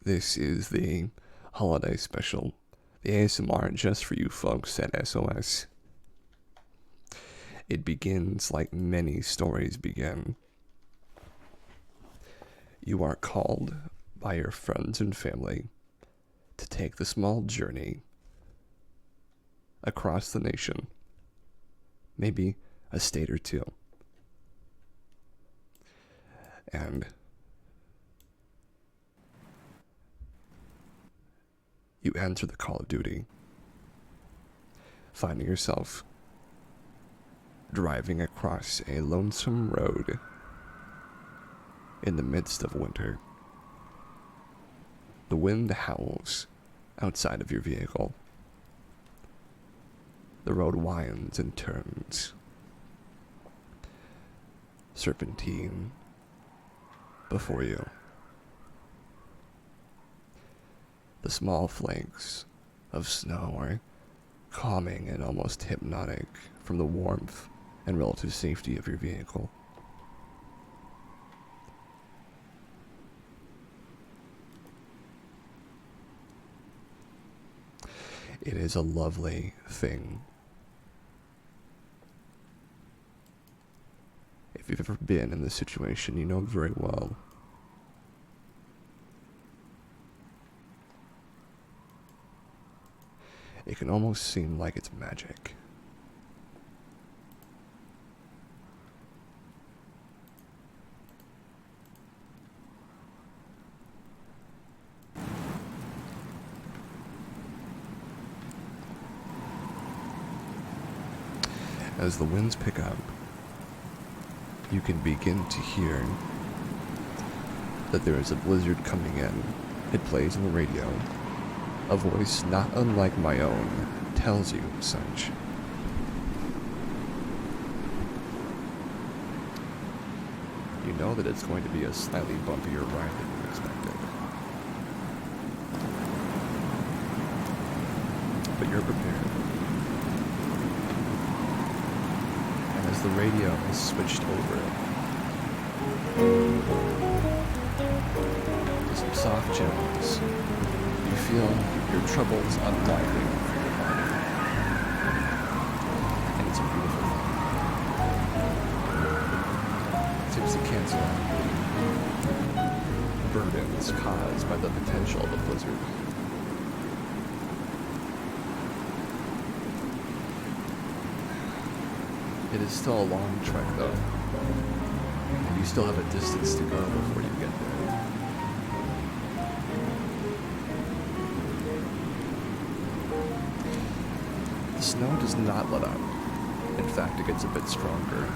This is the holiday special, the ASMR just for you folks at SOS. It begins like many stories begin. You are called by your friends and family to take the small journey across the nation, maybe a state or two. And you answer the call of duty, finding yourself driving across a lonesome road in the midst of winter. The wind howls outside of your vehicle. The road winds and turns. Serpentine before you. The small flakes of snow are calming and almost hypnotic from the warmth and relative safety of your vehicle. It is a lovely thing. If you've ever been in this situation, you know very well. It can almost seem like it's magic. As the winds pick up, you can begin to hear that there is a blizzard coming in. It plays on the radio. A voice not unlike my own tells you such. You know that it's going to be a slightly bumpier ride than you expected. But you're prepared. And as the radio is switched over to some soft jams, you feel your troubles unwinding through your body. And it's a beautiful thing. It seems to cancel out the burdens caused by the potential of a blizzard. It is still a long trek though, and you still have a distance to go before you get there. The snow does not let up. In fact, it gets a bit stronger.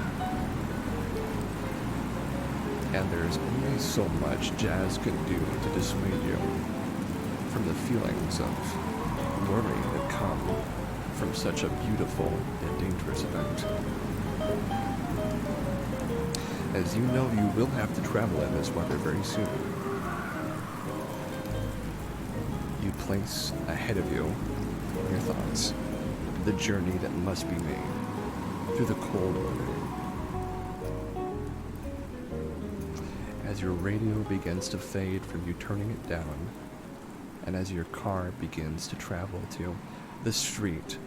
And there's only so much jazz can do to dissuade you from the feelings of worry that come from such a beautiful and dangerous event. As you know, you will have to travel in this weather very soon. You place ahead of you your thoughts, the journey that must be made through the cold weather. As your radio begins to fade from you turning it down, and as your car begins to travel to the street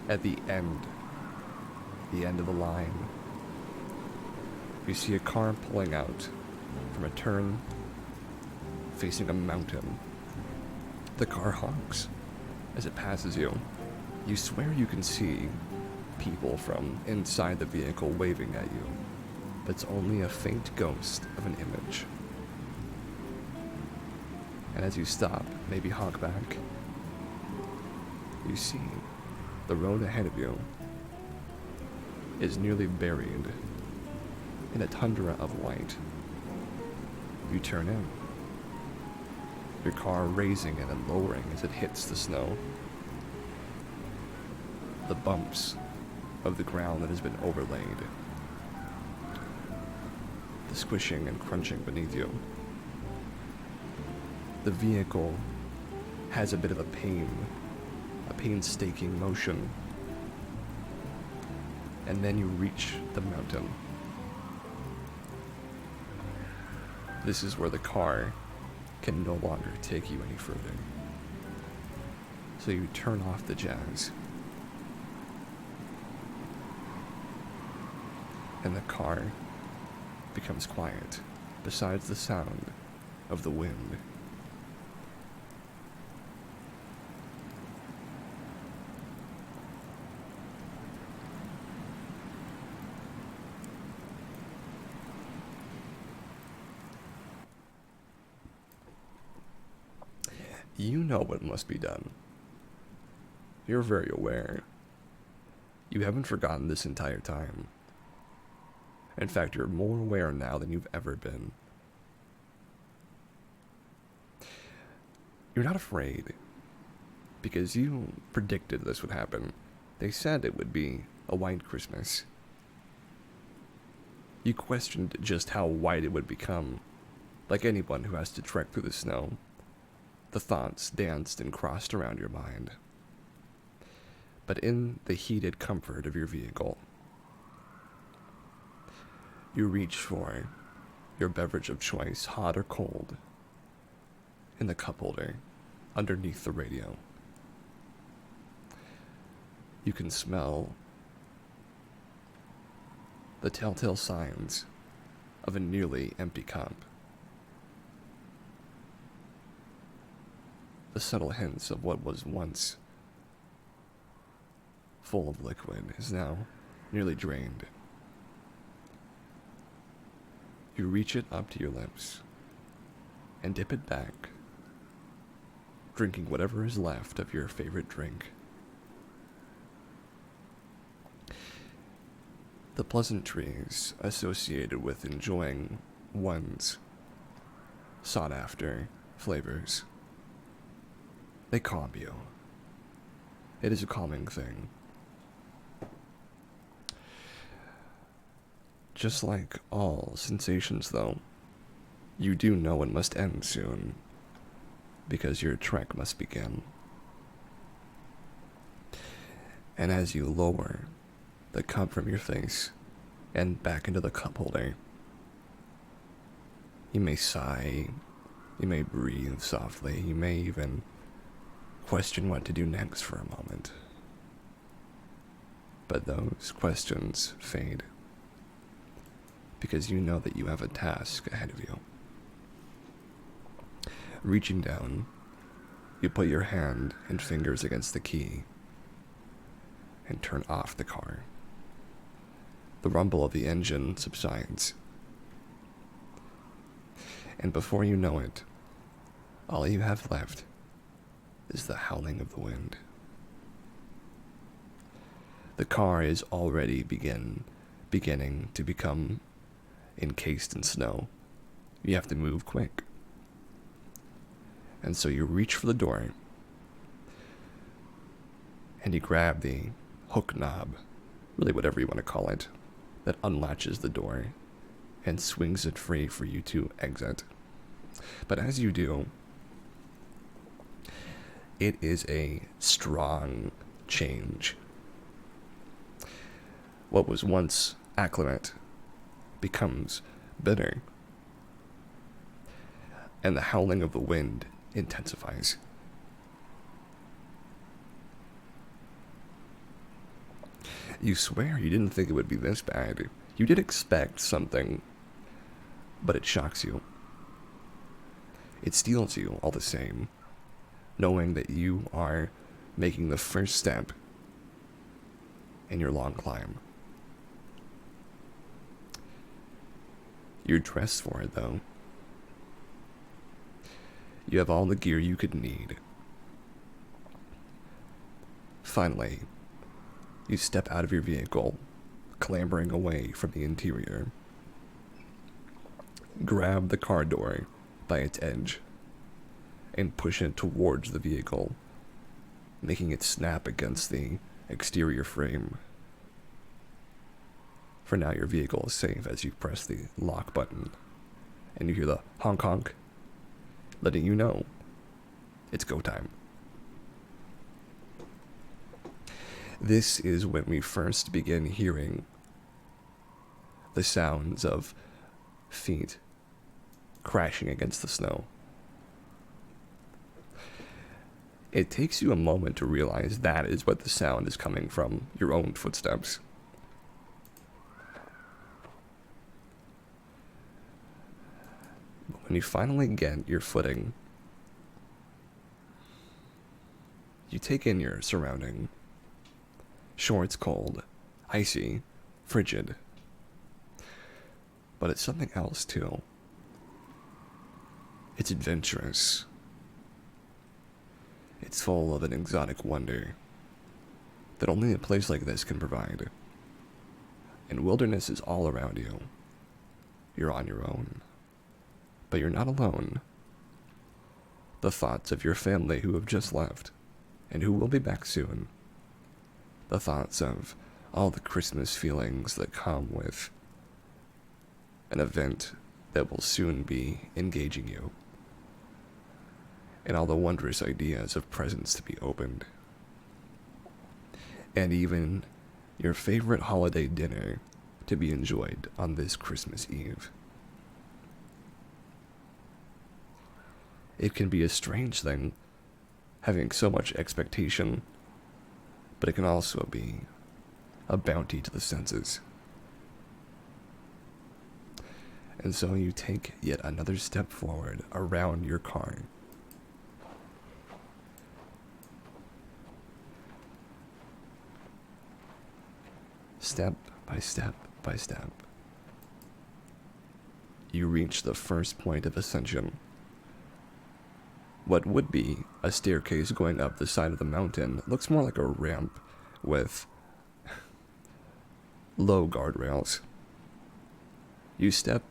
at the end of the line, you see a car pulling out from a turn facing a mountain. The car honks as it passes you. You swear you can see people from inside the vehicle waving at you, but it's only a faint ghost of an image. And as you stop, maybe honk back, you see the road ahead of you is nearly buried in a tundra of white. You turn in, your car raising and then lowering as it hits the snow. The bumps of the ground that has been overlaid, the squishing and crunching beneath you. The vehicle has a bit of a painstaking motion, and then you reach the mountain. This is where the car can no longer take you any further. So you turn off the jazz, and the car becomes quiet, besides the sound of the wind. You know what must be done. You're very aware. You haven't forgotten this entire time. In fact, you're more aware now than you've ever been. You're not afraid, because you predicted this would happen. They said it would be a white Christmas. You questioned just how white it would become. Like anyone who has to trek through the snow, the thoughts danced and crossed around your mind. But in the heated comfort of your vehicle, you reach for your beverage of choice, hot or cold, in the cup holder underneath the radio. You can smell the telltale signs of a nearly empty cup. The subtle hints of what was once full of liquid is now nearly drained. You reach it up to your lips and dip it back, drinking whatever is left of your favorite drink. The pleasantries associated with enjoying one's sought-after flavors, they calm you. It is a calming thing. Just like all sensations, though, you do know it must end soon, because your trek must begin. And as you lower the cup from your face and back into the cup holder, you may sigh, you may breathe softly, you may even question what to do next for a moment. But those questions fade, because you know that you have a task ahead of you. Reaching down, you put your hand and fingers against the key and turn off the car. The rumble of the engine subsides, and before you know it, all you have left is the howling of the wind. The car is already beginning to become encased in snow. You have to move quick. And so you reach for the door, and you grab the hook knob, really whatever you want to call it, that unlatches the door and swings it free for you to exit. But as you do, it is a strong change. What was once acclimate becomes bitter, and the howling of the wind intensifies. You swear you didn't think it would be this bad. You did expect something, but it shocks you. It steals you all the same, knowing that you are making the first step in your long climb. You're dressed for it, though. You have all the gear you could need. Finally, you step out of your vehicle, clambering away from the interior. Grab the car door by its edge and push it towards the vehicle, making it snap against the exterior frame. For now, your vehicle is safe as you press the lock button, and you hear the honk honk, letting you know it's go time. This is when we first begin hearing the sounds of feet crashing against the snow. it takes you a moment to realize that is what the sound is coming from, your own footsteps. But when you finally get your footing, you take in your surrounding. Sure, it's cold, icy, frigid, but it's something else too. It's adventurous. It's full of an exotic wonder that only a place like this can provide. And wilderness is all around you. You're on your own. But you're not alone. The thoughts of your family who have just left, and who will be back soon. The thoughts of all the Christmas feelings that come with an event that will soon be engaging you. And all the wondrous ideas of presents to be opened. And even your favorite holiday dinner to be enjoyed on this Christmas Eve. It can be a strange thing, having so much expectation, but it can also be a bounty to the senses. And so you take yet another step forward around your car. Step by step by step, you reach the first point of ascension. What would be a staircase going up the side of the mountain looks more like a ramp with low guardrails. You step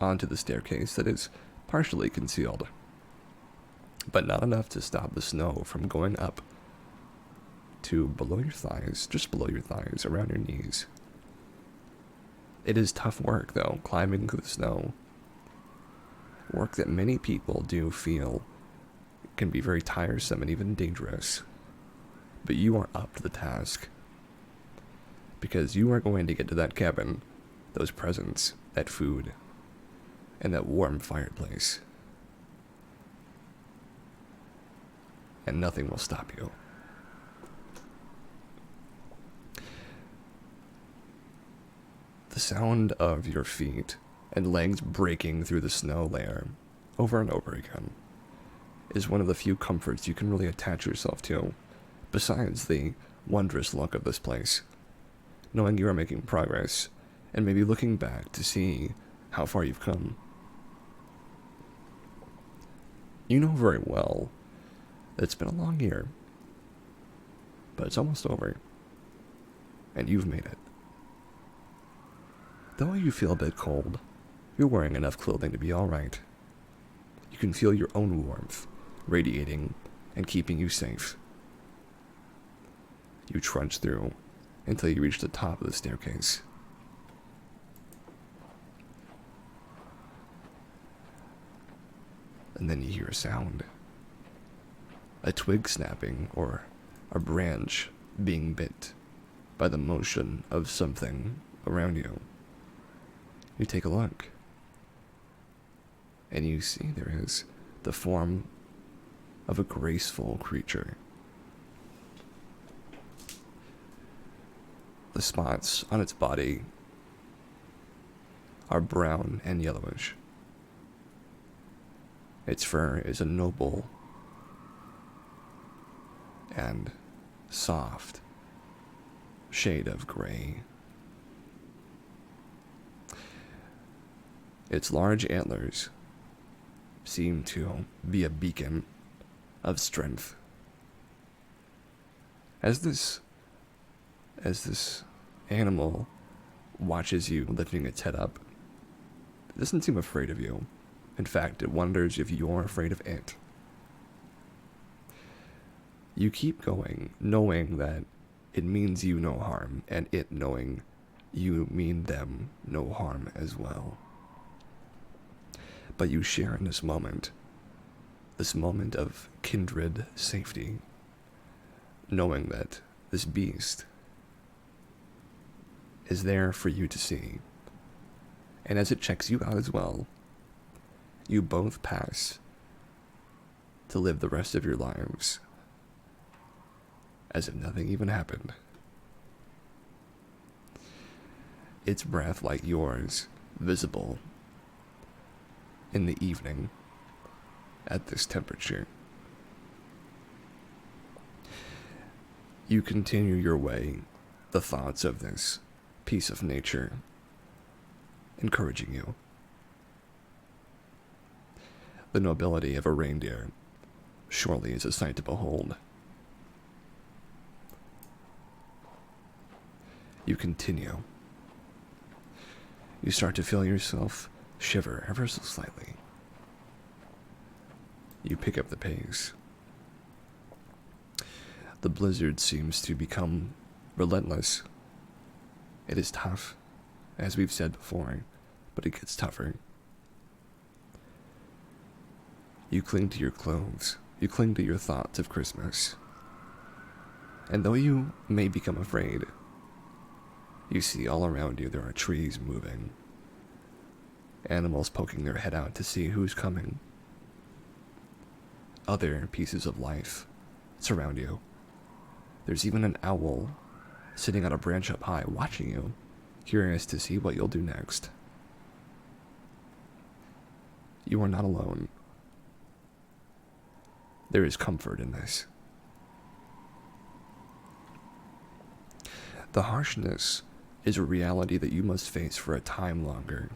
onto the staircase that is partially concealed, but not enough to stop the snow from going up to below your thighs, just below your thighs, around your knees. It is tough work, though, climbing through the snow. Work that many people do feel can be very tiresome and even dangerous. But you are up to the task. Because you are going to get to that cabin, those presents, that food, and that warm fireplace. And nothing will stop you. The sound of your feet and legs breaking through the snow layer over and over again is one of the few comforts you can really attach yourself to, besides the wondrous look of this place. Knowing you are making progress, and maybe looking back to see how far you've come. You know very well that it's been a long year, but it's almost over, and you've made it. Though you feel a bit cold, you're wearing enough clothing to be alright. You can feel your own warmth radiating and keeping you safe. You trudge through until you reach the top of the staircase. And then you hear a sound. A twig snapping or a branch being bit by the motion of something around you. You take a look, and you see there is the form of a graceful creature. The spots on its body are brown and yellowish. Its fur is a noble and soft shade of gray. Its large antlers seem to be a beacon of strength. As this animal watches you lifting its head up, it doesn't seem afraid of you. In fact, it wonders if you're afraid of it. You keep going, knowing that it means you no harm, and it knowing you mean them no harm as well. But you share in this moment of kindred safety, knowing that this beast is there for you to see. And as it checks you out as well, you both pass to live the rest of your lives as if nothing even happened. Its breath like yours, visible in the evening at this temperature. You continue your way, the thoughts of this piece of nature encouraging you. The nobility of a reindeer surely is a sight to behold. You continue. You start to feel yourself shiver ever so slightly. You pick up the pace. The blizzard seems to become relentless. It is tough, as we've said before, but it gets tougher. You cling to your clothes. You cling to your thoughts of Christmas. And though you may become afraid, you see all around you there are trees moving, animals poking their head out to see who's coming. Other pieces of life surround you. There's even an owl sitting on a branch up high watching you, curious to see what you'll do next. You are not alone. There is comfort in this. The harshness is a reality that you must face for a time longer.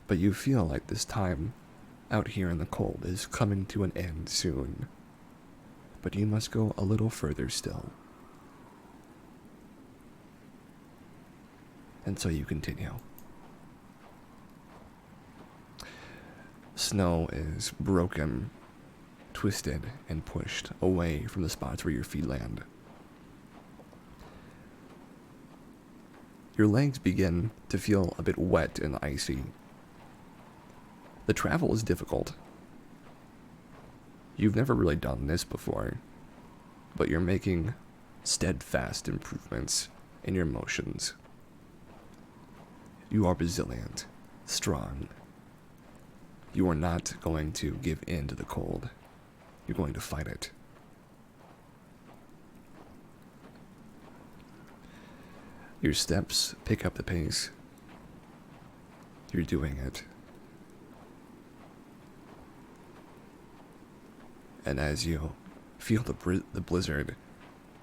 But you feel like this time out here in the cold is coming to an end soon. But you must go a little further still. And so you continue. Snow is broken, twisted, and pushed away from the spots where your feet land. Your legs begin to feel a bit wet and icy. The travel is difficult. You've never really done this before, but you're making steadfast improvements in your motions. You are resilient, strong. You are not going to give in to the cold. You're going to fight it. Your steps pick up the pace. You're doing it. And as you feel the blizzard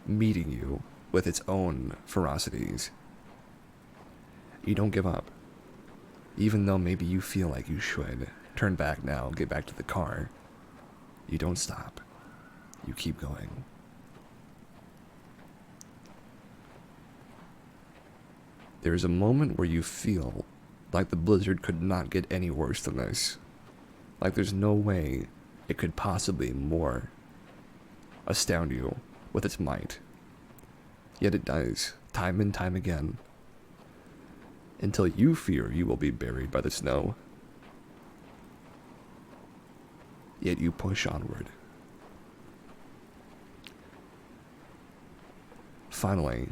meeting you with its own ferocities, you don't give up. Even though maybe you feel like you should turn back now, get back to the car, you don't stop. You keep going. There is a moment where you feel like the blizzard could not get any worse than this. Like there's no way it could possibly more astound you with its might. Yet it does, time and time again, until you fear you will be buried by the snow. Yet you push onward. Finally,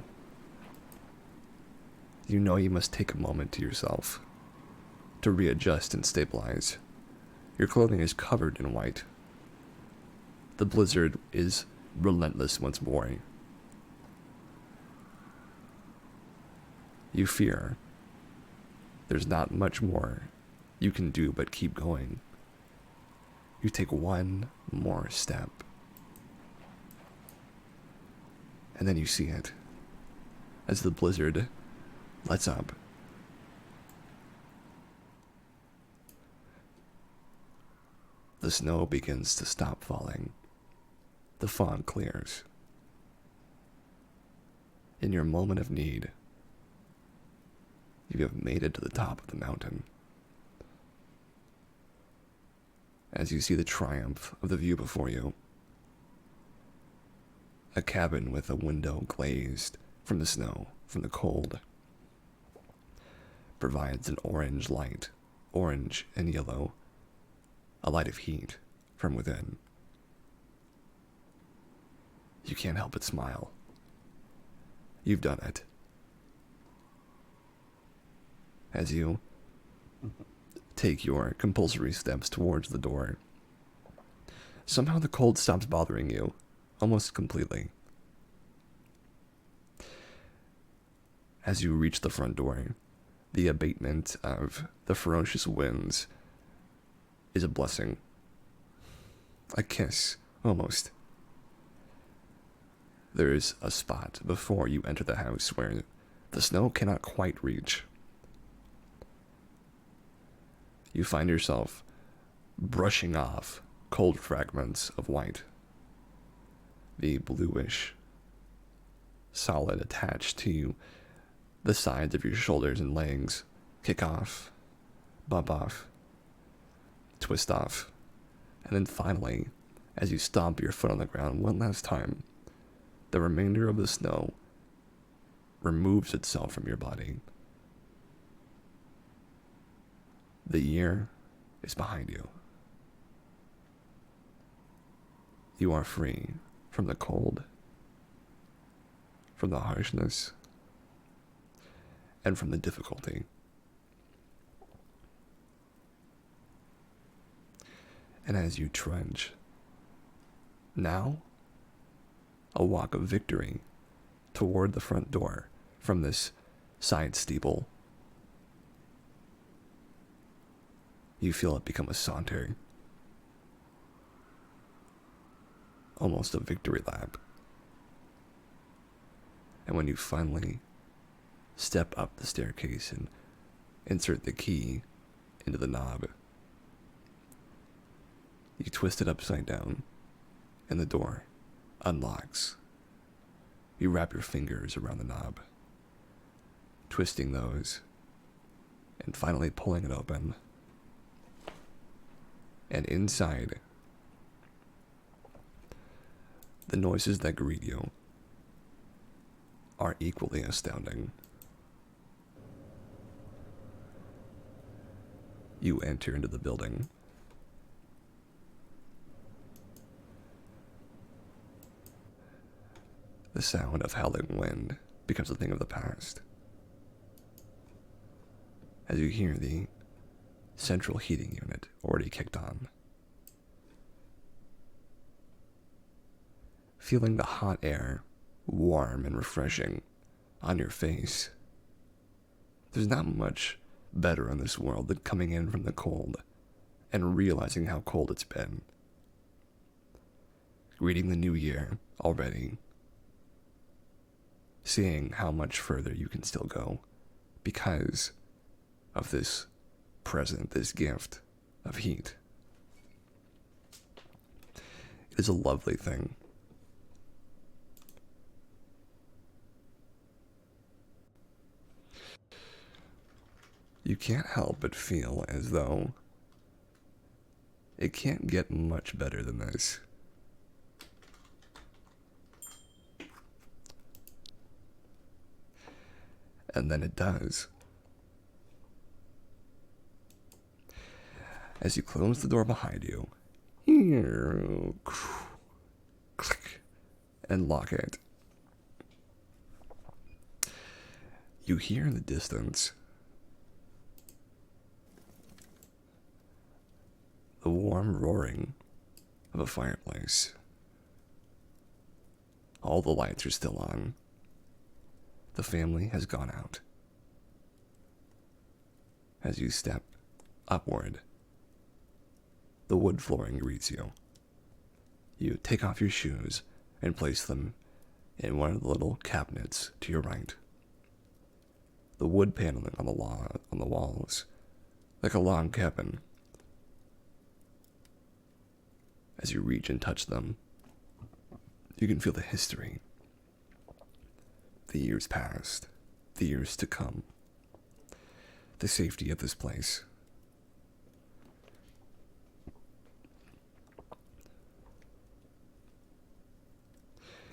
you know you must take a moment to yourself to readjust and stabilize. Your clothing is covered in white. The blizzard is relentless once more. You fear there's not much more you can do but keep going. You take one more step. And then you see it as the blizzard lets up. The snow begins to stop falling. The fog clears. In your moment of need, you have made it to the top of the mountain. As you see the triumph of the view before you, a cabin with a window glazed from the snow, from the cold, provides an orange light, orange and yellow, a light of heat from within. You can't help but smile. You've done it. As you take your compulsory steps towards the door, somehow the cold stops bothering you almost completely. As you reach the front door, the abatement of the ferocious winds is a blessing. A kiss, almost. There is a spot before you enter the house where the snow cannot quite reach. You find yourself brushing off cold fragments of white. The bluish solid attached to the sides of your shoulders and legs kick off, bump off, twist off, and then finally, as you stomp your foot on the ground one last time, the remainder of the snow removes itself from your body. The year is behind you. You are free from the cold, from the harshness, and from the difficulty. And as you trudge, now, a walk of victory toward the front door from this side steeple, you feel it become a saunter, almost a victory lap. And when you finally step up the staircase and insert the key into the knob, you twist it upside down, and the door unlocks. You wrap your fingers around the knob, twisting those, and finally pulling it open. And inside, the noises that greet you are equally astounding. You enter into the building. The sound of howling wind becomes a thing of the past, as you hear the central heating unit already kicked on. Feeling the hot air, warm and refreshing, on your face. There's not much better in this world than coming in from the cold and realizing how cold it's been. Greeting the new year already. Seeing how much further you can still go because of this present, this gift of heat. It is a lovely thing. You can't help but feel as though it can't get much better than this. And then it does. As you close the door behind you, click, and lock it, you hear in the distance the warm roaring of a fireplace. All the lights are still on. The family has gone out. As you step upward, the wood flooring greets you. You take off your shoes and place them in one of the little cabinets to your right. The wood paneling on the walls, like a log cabin. As you reach and touch them, you can feel the history. The years past, the years to come, the safety of this place.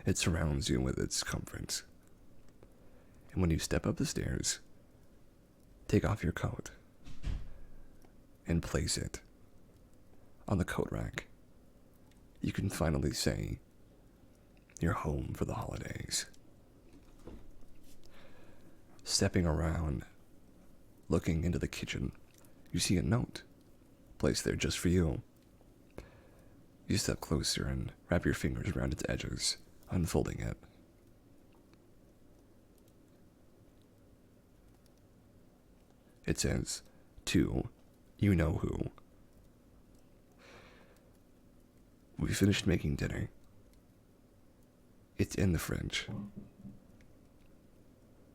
It surrounds you with its comforts. And when you step up the stairs, take off your coat and place it on the coat rack, you can finally say you're home for the holidays. Stepping around, looking into the kitchen, you see a note placed there just for you. You step closer and wrap your fingers around its edges, unfolding it. It says, "To you know who." We finished making dinner. It's in the fridge.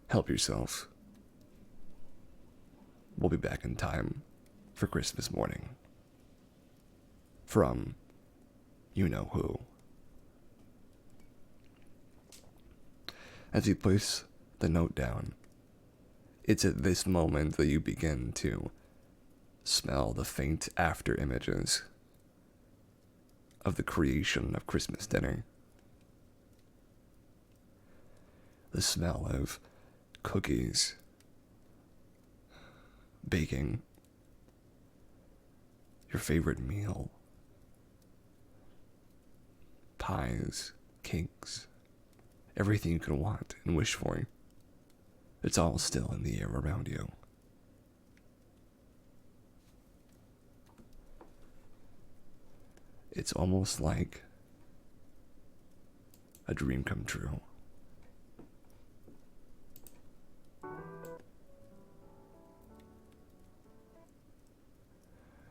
Help yourself. We'll be back in time for Christmas morning. From you know who. As you place the note down, it's at this moment that you begin to smell the faint after images of the creation of Christmas dinner. The smell of cookies, baking, your favorite meal, pies, cakes, everything you can want and wish for. It's all still in the air around you. It's almost like a dream come true.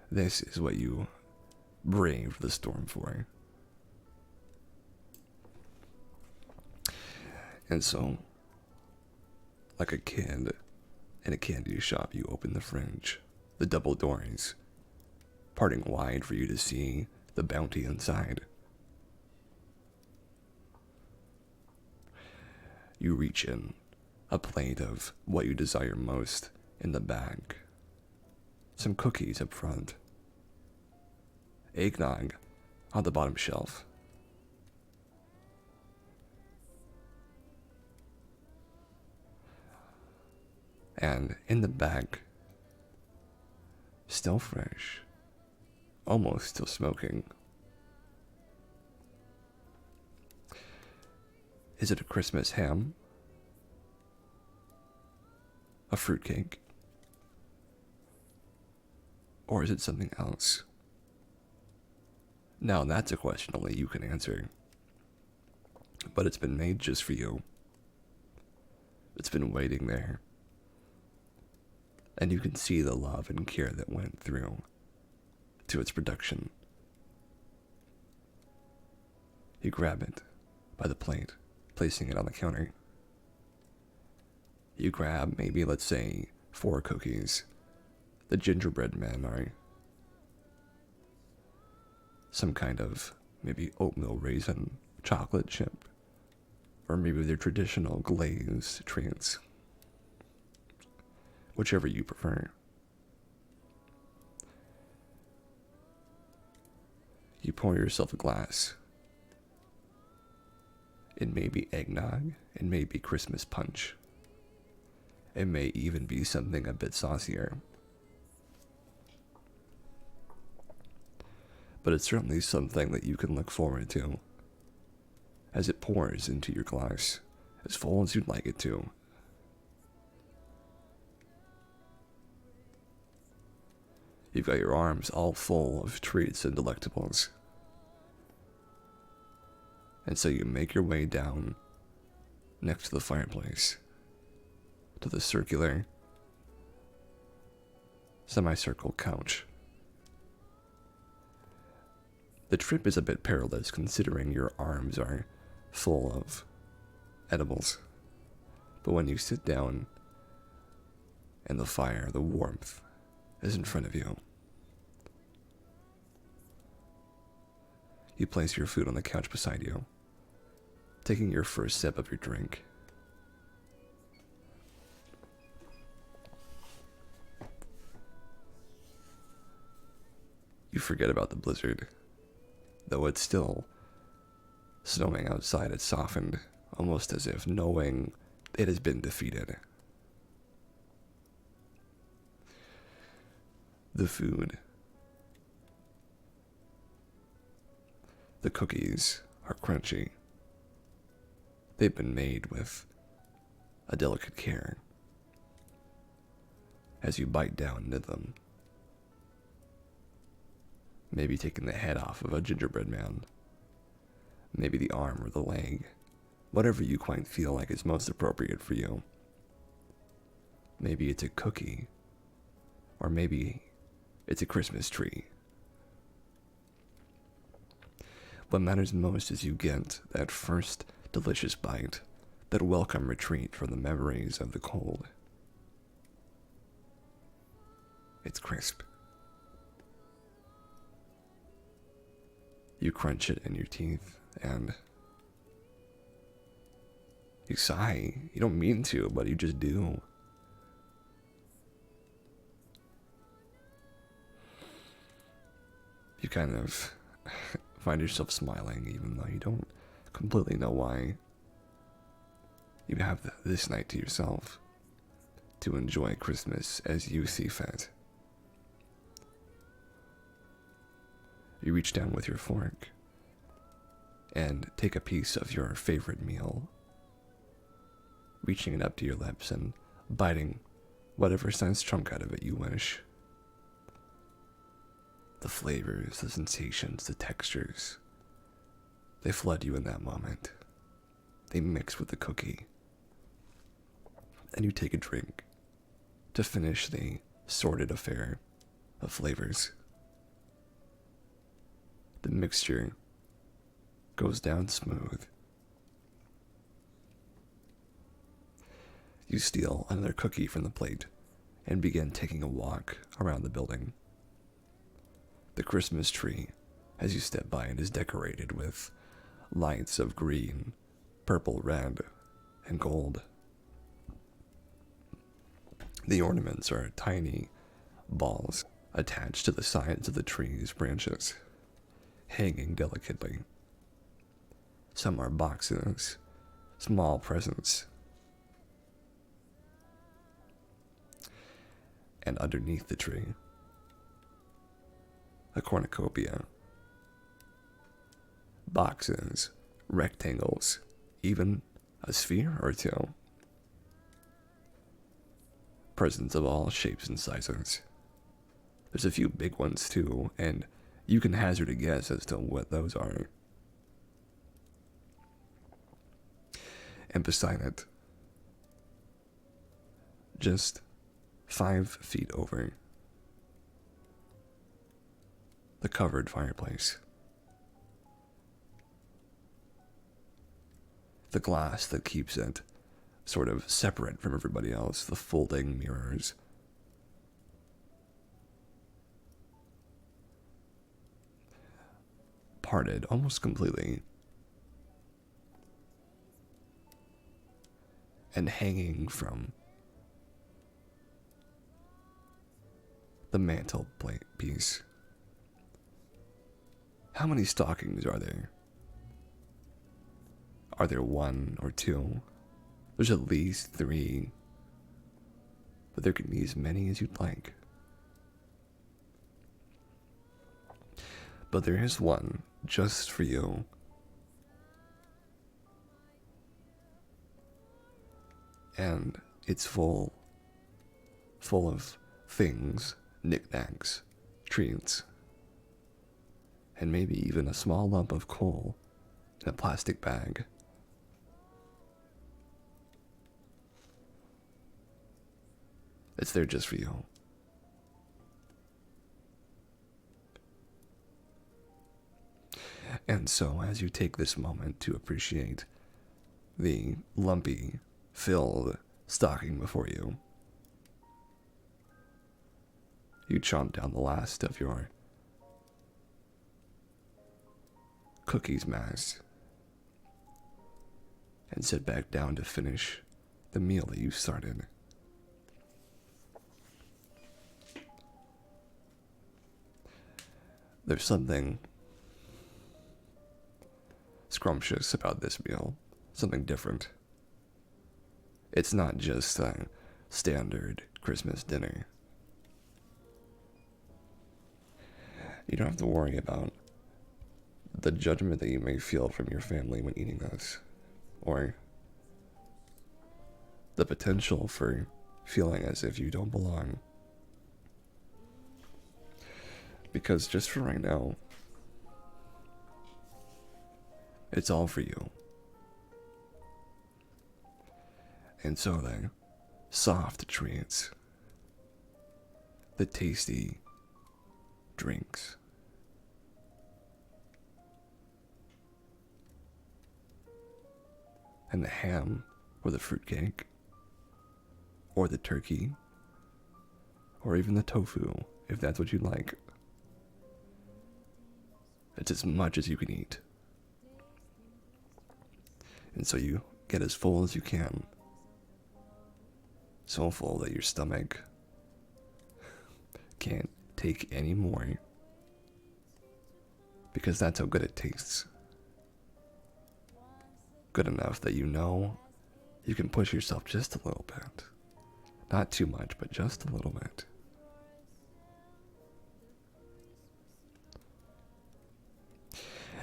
This is what you braved the storm for. And so, like a kid in a candy shop, you open the fridge, the double doors, parting wide for you to see the bounty inside. You reach in a plate of what you desire most in the bag. Some cookies up front. Eggnog on the bottom shelf. And in the bag, still fresh, almost still smoking. Is it a Christmas ham? A fruitcake? Or is it something else? Now that's a question only you can answer. But it's been made just for you. It's been waiting there. And you can see the love and care that went through to its production. You grab it by the plate, placing it on the counter. You grab maybe, let's say, 4 cookies. The gingerbread men are some kind of maybe oatmeal raisin chocolate chip, or maybe their traditional glazed treats. Whichever you prefer. You pour yourself a glass. It may be eggnog, it may be Christmas punch. It may even be something a bit saucier. But it's certainly something that you can look forward to as it pours into your glass, as full as you'd like it to. You've got your arms all full of treats and delectables. And so you make your way down next to the fireplace, to the circular, semicircle couch. The trip is a bit perilous considering your arms are full of edibles. But when you sit down and the fire, the warmth, is in front of you, you place your food on the couch beside you, taking your first sip of your drink. You forget about the blizzard. Though it's still snowing outside, it's softened, almost as if knowing it has been defeated. The food, the cookies are crunchy. They've been made with a delicate care. As you bite down into them, Maybe taking the head off of a gingerbread man. Maybe the arm or the leg. Whatever you quite feel like is most appropriate for you. Maybe it's a cookie. Or maybe it's a Christmas tree. What matters most is you get that first delicious bite, that welcome retreat from the memories of the cold. It's crisp. You crunch it in your teeth and you sigh. You don't mean to, but you just do. You kind of find yourself smiling even though you don't completely know why. You have this night to yourself to enjoy Christmas as you see fit. You reach down with your fork and take a piece of your favorite meal, reaching it up to your lips and biting whatever size chunk out of it you wish. The flavors, the sensations, the textures, they flood you in that moment. They mix with the cookie. And you take a drink to finish the sordid affair of flavors. The mixture goes down smooth. You steal another cookie from the plate and begin taking a walk around the building. The Christmas tree, as you step by it, is decorated with lights of green, purple, red, and gold. The ornaments are tiny balls attached to the sides of the tree's branches, hanging delicately. Some are boxes, small presents. And underneath the tree, a cornucopia. Boxes, rectangles, even a sphere or two. Presents of all shapes and sizes. There's a few big ones too, and you can hazard a guess as to what those are. And beside it, just 5 feet over, the covered fireplace. The glass that keeps it sort of separate from everybody else, the folding mirrors. Parted almost completely. And hanging from the mantel plate piece. How many stockings are there? Are there 1 or 2? There's at least 3. But there can be as many as you'd like. But there is one just for you. And it's full of things, knickknacks, treats, and maybe even a small lump of coal in a plastic bag. It's there just for you. And so, as you take this moment to appreciate the lumpy, filled stocking before you, you chomp down the last of your cookies mass and sit back down to finish the meal that you started. There's something scrumptious about this meal, something different. It's not just a standard Christmas dinner. You don't have to worry about the judgment that you may feel from your family when eating this, or the potential for feeling as if you don't belong. Because just for right now, it's all for you. And so the soft treats, the tasty drinks, and the ham or the fruitcake or the turkey or even the tofu, if that's what you like. It's as much as you can eat. And so you get as full as you can. So full that your stomach can't take any more. Because that's how good it tastes. Good enough that you know you can push yourself just a little bit. Not too much, but just a little bit.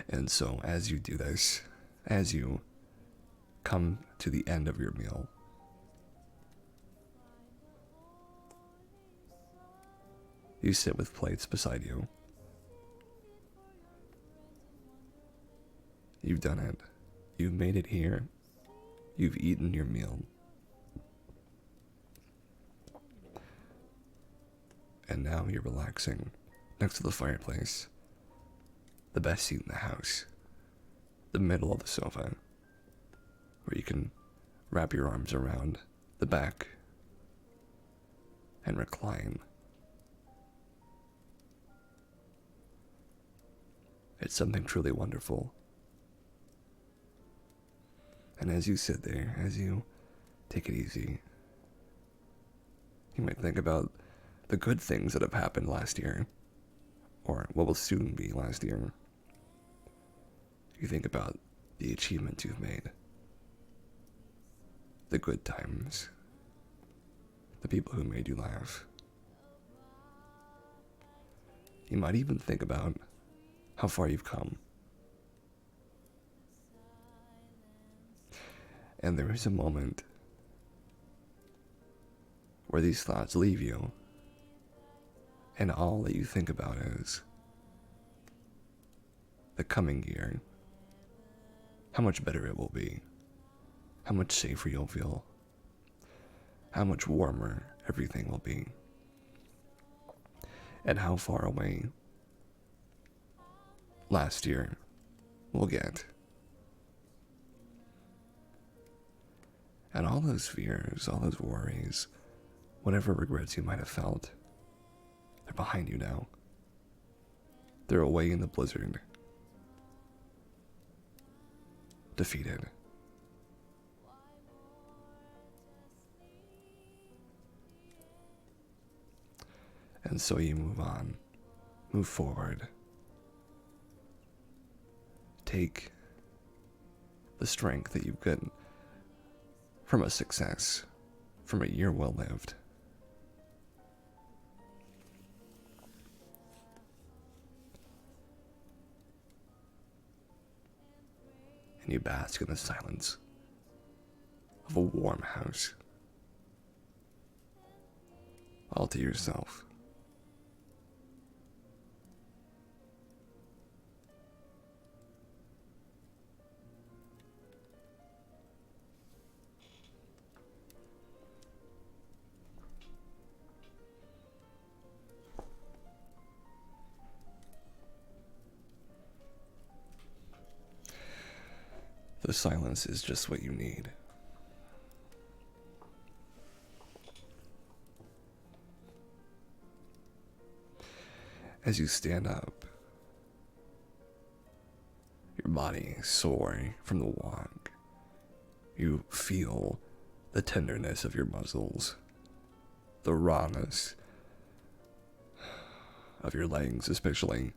And so as you do this, as you come to the end of your meal, you sit with plates beside you. You've done it. You've made it here. You've eaten your meal. And now you're relaxing next to the fireplace. The best seat in the house. The middle of the sofa. Where you can wrap your arms around the back and recline. It's something truly wonderful. And as you sit there, as you take it easy, you might think about the good things that have happened last year, or what will soon be last year. You think about the achievements you've made, the good times, the people who made you laugh. You might even think about how far you've come. And there is a moment where these thoughts leave you, and all that you think about is the coming year. How much better it will be. How much safer you'll feel. How much warmer everything will be. And how far away last year will get. And all those fears, all those worries, whatever regrets you might have felt, they're behind you now. They're away in the blizzard. Defeated. And so you move on, move forward. Take the strength that you've gotten from a success, from a year well lived. And you bask in the silence of a warm house, all to yourself. The silence is just what you need. As you stand up, your body sore from the walk, you feel the tenderness of your muscles, the rawness of your legs especially.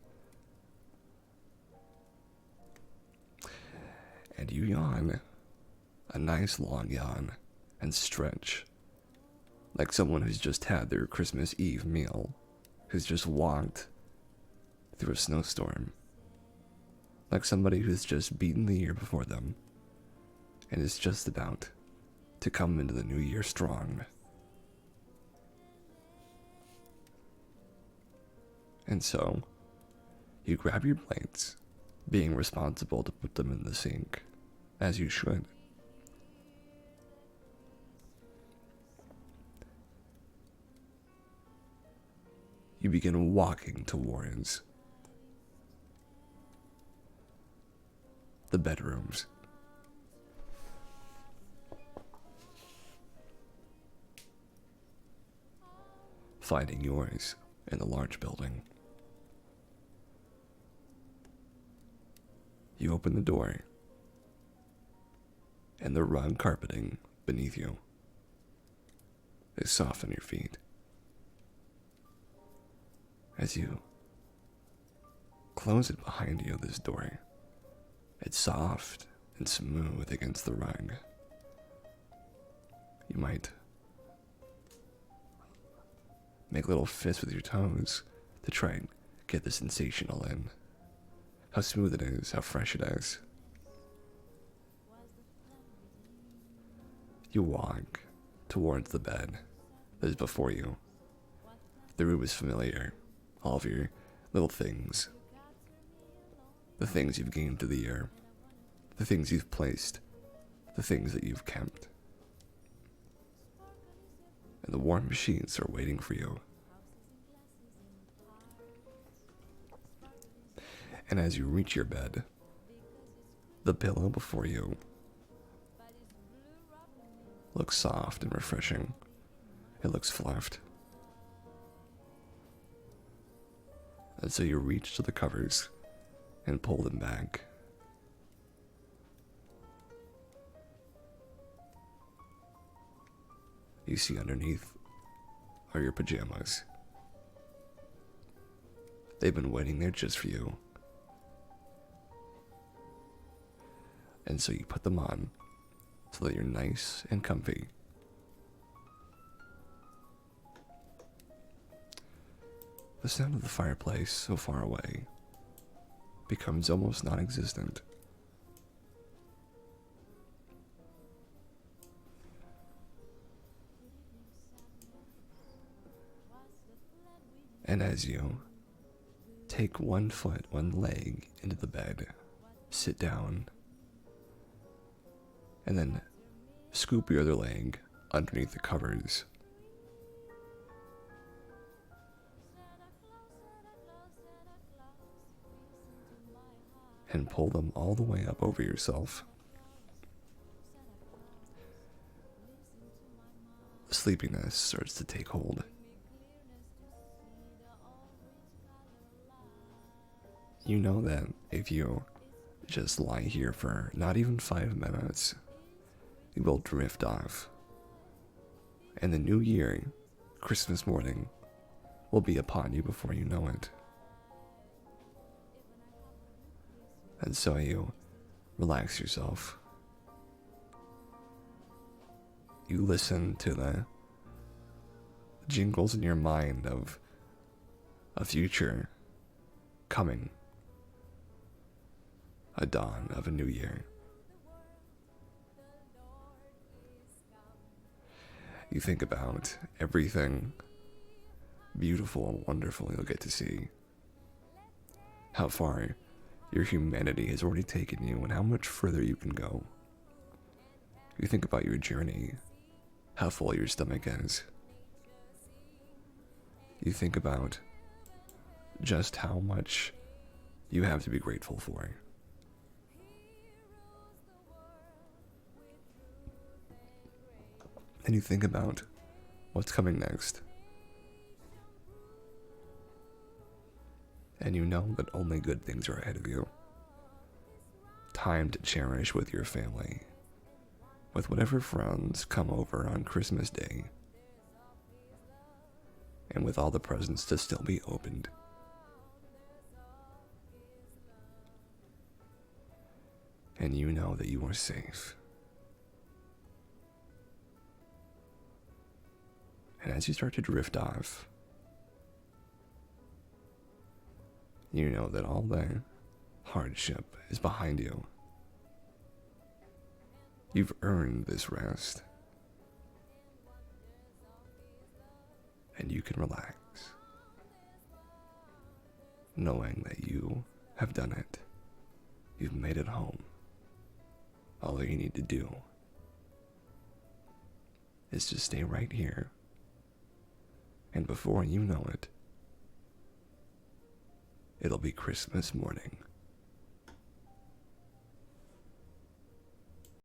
And you yawn, a nice long yawn, and stretch, like someone who's just had their Christmas Eve meal, who's just walked through a snowstorm, like somebody who's just beaten the year before them, and is just about to come into the new year strong. And so, you grab your plates, being responsible to put them in the sink, as you should. You begin walking towards the bedrooms. Finding yours in the large building. You open the door, and the rug carpeting beneath you is soft on your feet. As you close it behind you, this door, it's soft and smooth against the rug. You might make little fists with your toes to try and get the sensation all in. How smooth it is, how fresh it is. You walk towards the bed that is before you. The room is familiar. All of your little things. The things you've gained through the year. The things you've placed. The things that you've kept. And the warm sheets are waiting for you. And as you reach your bed, the pillow before you looks soft and refreshing. It looks fluffed. And so you reach to the covers and pull them back. You see underneath are your pajamas. They've been waiting there just for you. And so you put them on so that you're nice and comfy. The sound of the fireplace so far away becomes almost non-existent. And as you take one foot, one leg into the bed, sit down, and then scoop your other leg underneath the covers, and pull them all the way up over yourself. Sleepiness starts to take hold. You know that if you just lie here for not even 5 minutes, you will drift off. And the new year, Christmas morning, will be upon you before you know it. And so you relax yourself. You listen to the jingles in your mind of a future coming, a dawn of a new year. You think about everything beautiful and wonderful you'll get to see. How far your humanity has already taken you and how much further you can go. You think about your journey, how full your stomach is. You think about just how much you have to be grateful for. And you think about what's coming next. And you know that only good things are ahead of you. Time to cherish with your family, with whatever friends come over on Christmas Day, and with all the presents to still be opened. And you know that you are safe. And as you start to drift off, you know that all the hardship is behind you. You've earned this rest. And you can relax. knowing that you have done it. You've made it home. All you need to do is to stay right here, and before you know it, it'll be Christmas morning.